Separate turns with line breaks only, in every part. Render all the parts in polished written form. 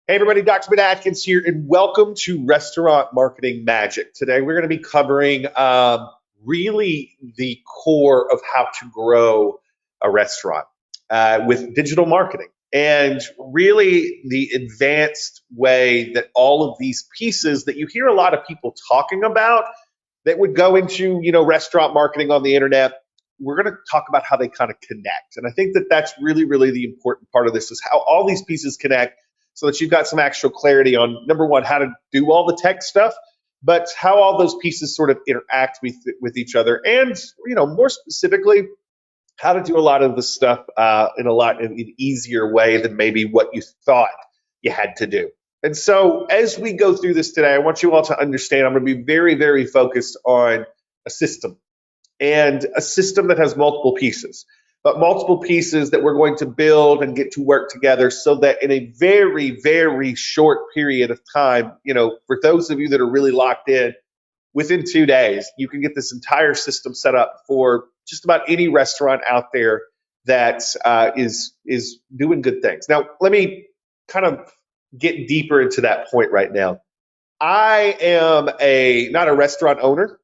Hey everybody, Dr. Ben Atkins here, and welcome to Restaurant Marketing Magic. Today we're going to be covering really the core of how to grow a restaurant with digital marketing, and really the advanced way that all of these pieces that you hear a lot of people talking about that would go into restaurant marketing on the internet. We're going to talk about how they kind of connect, and I think that that's really the important part of this is how all these pieces connect so that you've got some actual clarity on, number one, how to do all the tech stuff, but how all those pieces sort of interact with each other, and more specifically, how to do a lot of the stuff in an easier way than maybe what you thought you had to do. And so as we go through this today, I want you all to understand I'm going to be very focused on a system, and a system that has multiple pieces, but multiple pieces that we're going to build and get to work together so that in a very short period of time, for those of you that are really locked in, within 2 days, you can get this entire system set up for just about any restaurant out there that is doing good things. Now, let me kind of get deeper into that point right now. I am not a restaurant owner.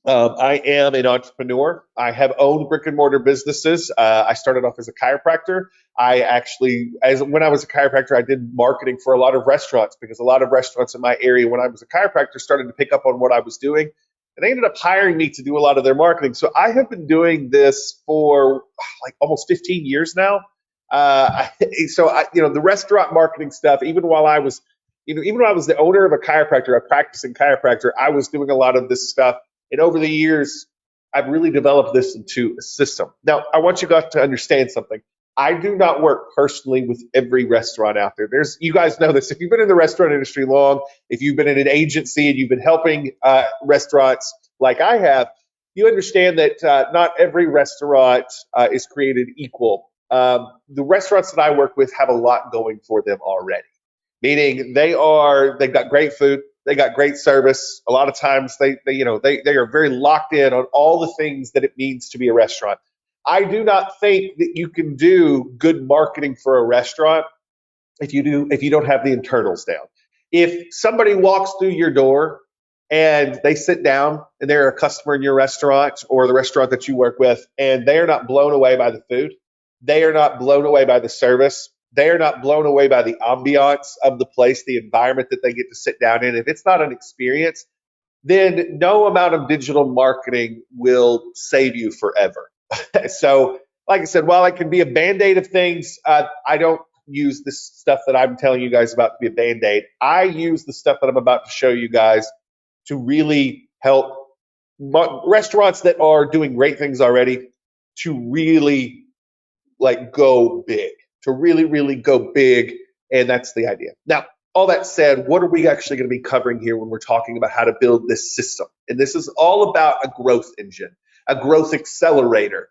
I am an entrepreneur. I have owned brick and mortar businesses. I started off as a chiropractor. When I was a chiropractor, I did marketing for a lot of restaurants because a lot of restaurants in my area, when I was a chiropractor, started to pick up on what I was doing, and they ended up hiring me to do a lot of their marketing. So I have been doing this for like almost 15 years now. The restaurant marketing stuff, even while I was, even when I was the owner of a chiropractor, a practicing chiropractor, I was doing a lot of this stuff. And over the years, I've really developed this into a system. Now, I want you guys to understand something. I do not work personally with every restaurant out there. You guys know this. If you've been in the restaurant industry long, if you've been in an agency and you've been helping restaurants like I have, you understand that not every restaurant is created equal. The restaurants that I work with have a lot going for them already, meaning they've got great food. They got great service. A lot of times they are very locked in on all the things that it means to be a restaurant. I do not think that you can do good marketing for a restaurant if you don't have the internals down. If somebody walks through your door and they sit down and they're a customer in your restaurant or the restaurant that you work with, and they are not blown away by the food, they are not blown away by the service, they are not blown away by the ambiance of the place, the environment that they get to sit down in, if it's not an experience, then no amount of digital marketing will save you forever. So, like I said, while it can be a band-aid of things, I don't use this stuff that I'm telling you guys about to be a band-aid. I use the stuff that I'm about to show you guys to really help restaurants that are doing great things already to really go big, to really go big. And that's the idea. Now, all that said, what are we actually going to be covering here when we're talking about how to build this system? And this is all about a growth engine, a growth accelerator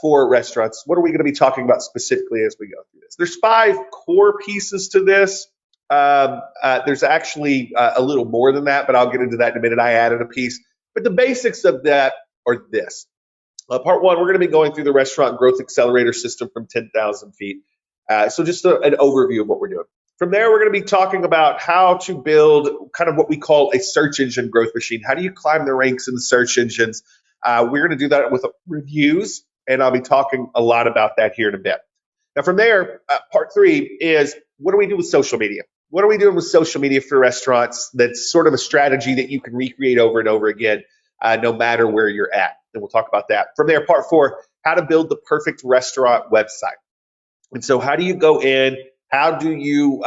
for restaurants. What are we going to be talking about specifically as we go through this? There's 5 core pieces to this. There's actually a little more than that, but I'll get into that in a minute. I added a piece. But the basics of that are this. Part 1, we're going to be going through the restaurant growth accelerator system from 10,000 feet. So just an overview of what we're doing. From there, we're going to be talking about how to build kind of what we call a search engine growth machine. How do you climb the ranks in the search engines? We're going to do that with reviews, and I'll be talking a lot about that here in a bit. Now, from there, part 3 is what do we do with social media? What are we doing with social media for restaurants? That's sort of a strategy that you can recreate over and over again, no matter where you're at. And we'll talk about that. From there, part 4, how to build the perfect restaurant website. And so how do you go in? How do you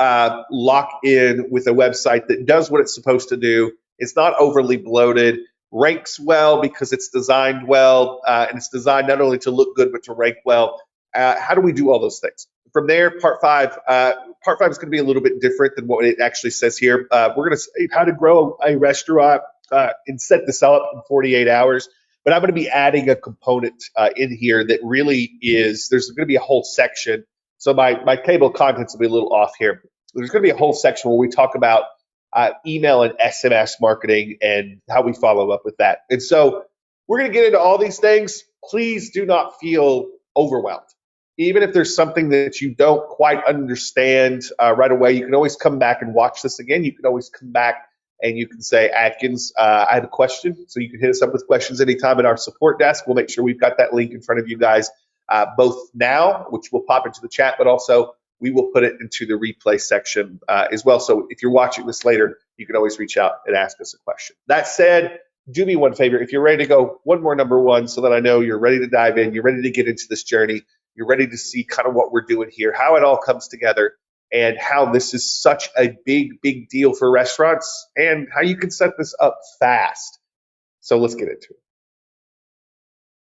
lock in with a website that does what it's supposed to do? It's not overly bloated, ranks well because it's designed well, and it's designed not only to look good, but to rank well. How do we do all those things? From there, part 5 is going to be a little bit different than what it actually says here. We're going to say how to grow a restaurant and set this up in 48 hours. But I'm going to be adding a component in here that really there's going to be a whole section. So my table of contents will be a little off here. There's going to be a whole section where we talk about email and SMS marketing and how we follow up with that. And so we're going to get into all these things. Please do not feel overwhelmed. even if there's something that you don't quite understand right away, you can always come back and watch this again. You can always come back and you can say, Atkins, I have a question. So you can hit us up with questions anytime at our support desk. We'll make sure we've got that link in front of you guys, both now, which will pop into the chat, but also we will put it into the replay section as well. So if you're watching this later, you can always reach out and ask us a question. That said, do me one favor. If you're ready to go, one more number one, so that I know you're ready to dive in, you're ready to get into this journey, you're ready to see kind of what we're doing here, how it all comes together, and how this is such a big, big deal for restaurants, and how you can set this up fast. So let's get into it.